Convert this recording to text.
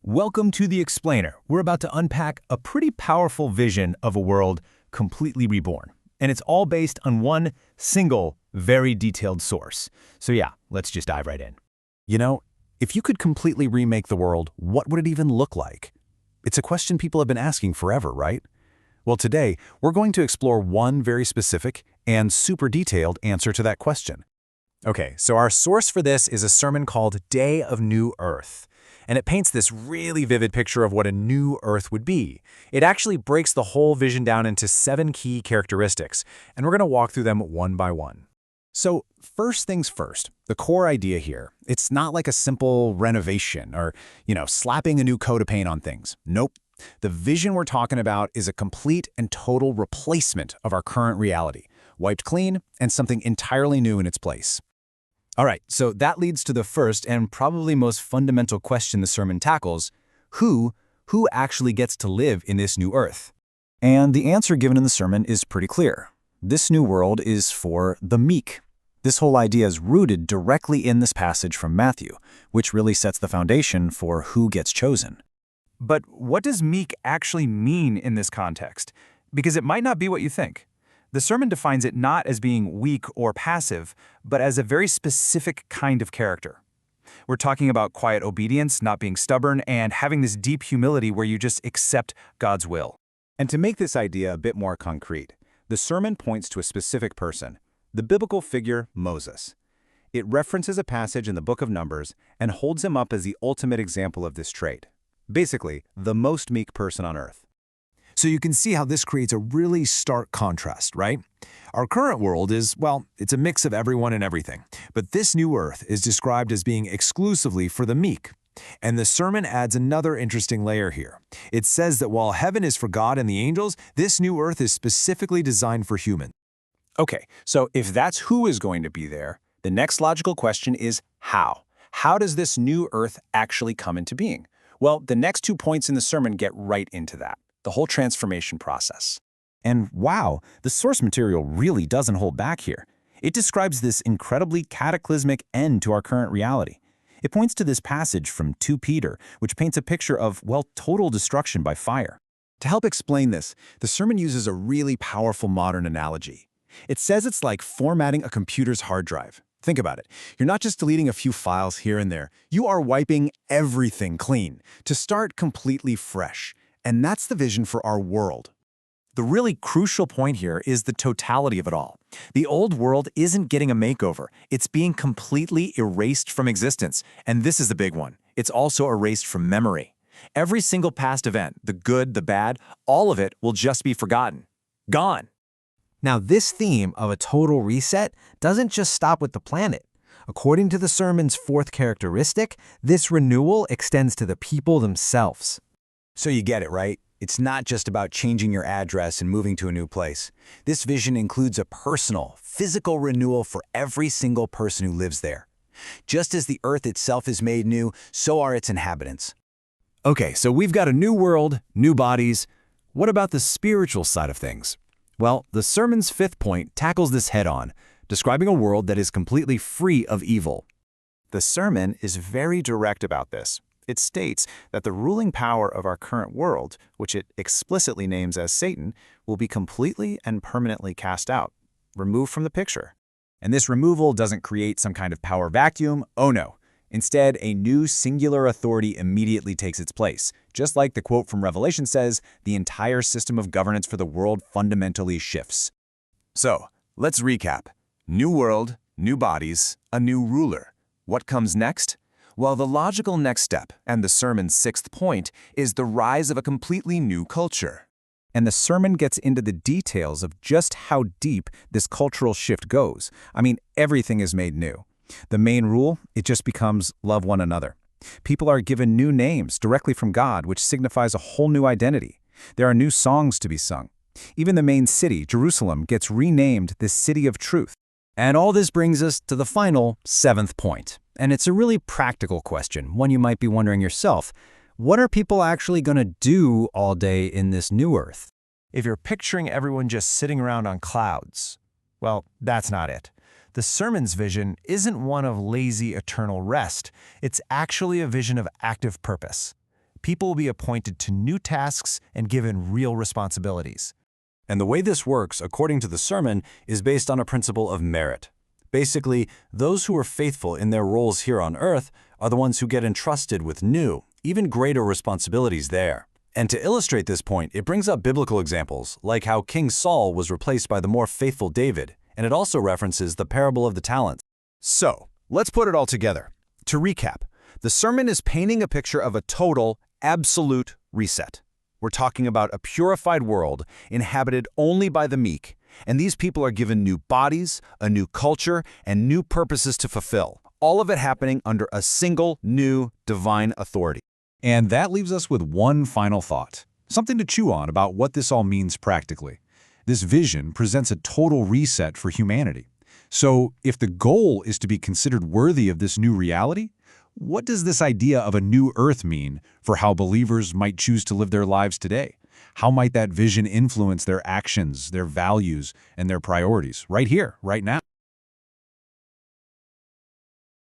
Welcome to The Explainer. We're about to unpack a pretty powerful vision of a world completely reborn. And it's all based on one single, very detailed source. So yeah, let's just dive right in. You know, if you could completely remake the world, what would it even look like? It's a question people have been asking forever, right? Well, today, we're going to explore one very specific and super detailed answer to that question. Okay, so our source for this is a sermon called Day of New Earth. And it paints this really vivid picture of what a new Earth would be. It actually breaks the whole vision down into 7 key characteristics, and we're going to walk through them one by one. So first things first, the core idea here, it's not like a simple renovation or, slapping a new coat of paint on things. Nope. The vision we're talking about is a complete and total replacement of our current reality, wiped clean and something entirely new in its place. All right, so that leads to the first and probably most fundamental question the sermon tackles: who actually gets to live in this new Earth? And the answer given in the sermon is pretty clear. This new world is for the meek. This whole idea is rooted directly in this passage from Matthew, which really sets the foundation for who gets chosen. But what does meek actually mean in this context? Because it might not be what you think. The sermon defines it not as being weak or passive, but as a very specific kind of character. We're talking about quiet obedience, not being stubborn, and having this deep humility where you just accept God's will. And to make this idea a bit more concrete, the sermon points to a specific person, the biblical figure Moses. It references a passage in the book of Numbers and holds him up as the ultimate example of this trait. Basically, the most meek person on earth. So you can see how this creates a really stark contrast, right? Our current world is, well, it's a mix of everyone and everything. But this new earth is described as being exclusively for the meek. And the sermon adds another interesting layer here. It says that while heaven is for God and the angels, this new earth is specifically designed for humans. Okay, so if that's who is going to be there, the next logical question is how? How does this new earth actually come into being? Well, the next 2 points in the sermon get right into that. The whole transformation process. And wow, the source material really doesn't hold back here. It describes this incredibly cataclysmic end to our current reality. It points to this passage from 2 Peter, which paints a picture of, well, total destruction by fire. To help explain this, the sermon uses a really powerful modern analogy. It says it's like formatting a computer's hard drive. Think about it. You're not just deleting a few files here and there. You are wiping everything clean to start completely fresh. And that's the vision for our world. The really crucial point here is the totality of it all. The old world isn't getting a makeover. It's being completely erased from existence. And this is the big one. It's also erased from memory. Every single past event, the good, the bad, all of it will just be forgotten. Gone. Now, this theme of a total reset doesn't just stop with the planet. According to the sermon's 4th characteristic, this renewal extends to the people themselves. So you get it, right? It's not just about changing your address and moving to a new place. This vision includes a personal, physical renewal for every single person who lives there. Just as the earth itself is made new, so are its inhabitants. Okay, so we've got a new world, new bodies. What about the spiritual side of things? Well, the sermon's 5th point tackles this head-on, describing a world that is completely free of evil. The sermon is very direct about this. It states that the ruling power of our current world, which it explicitly names as Satan, will be completely and permanently cast out, removed from the picture. And this removal doesn't create some kind of power vacuum. Oh no. Instead, a new singular authority immediately takes its place. Just like the quote from Revelation says, the entire system of governance for the world fundamentally shifts. So, let's recap. New world, new bodies, a new ruler. What comes next? Well, the logical next step, and the sermon's 6th point, is the rise of a completely new culture. And the sermon gets into the details of just how deep this cultural shift goes. I mean, everything is made new. The main rule, it just becomes love one another. People are given new names directly from God, which signifies a whole new identity. There are new songs to be sung. Even the main city, Jerusalem, gets renamed the City of Truth. And all this brings us to the final 7th point. And it's a really practical question, one you might be wondering yourself. What are people actually going to do all day in this new earth? If you're picturing everyone just sitting around on clouds, well, that's not it. The sermon's vision isn't one of lazy eternal rest. It's actually a vision of active purpose. People will be appointed to new tasks and given real responsibilities. And the way this works, according to the sermon, is based on a principle of merit. Basically, those who are faithful in their roles here on earth are the ones who get entrusted with new, even greater responsibilities there. And to illustrate this point, it brings up biblical examples, like how King Saul was replaced by the more faithful David, and it also references the parable of the talents. So, let's put it all together. To recap, the sermon is painting a picture of a total, absolute reset. We're talking about a purified world inhabited only by the meek, and these people are given new bodies, a new culture, and new purposes to fulfill, all of it happening under a single new divine authority. And that leaves us with one final thought, something to chew on about what this all means practically. This vision presents a total reset for humanity. So, if the goal is to be considered worthy of this new reality, what does this idea of a new earth mean for how believers might choose to live their lives today? How might that vision influence their actions, their values, and their priorities right here, right now?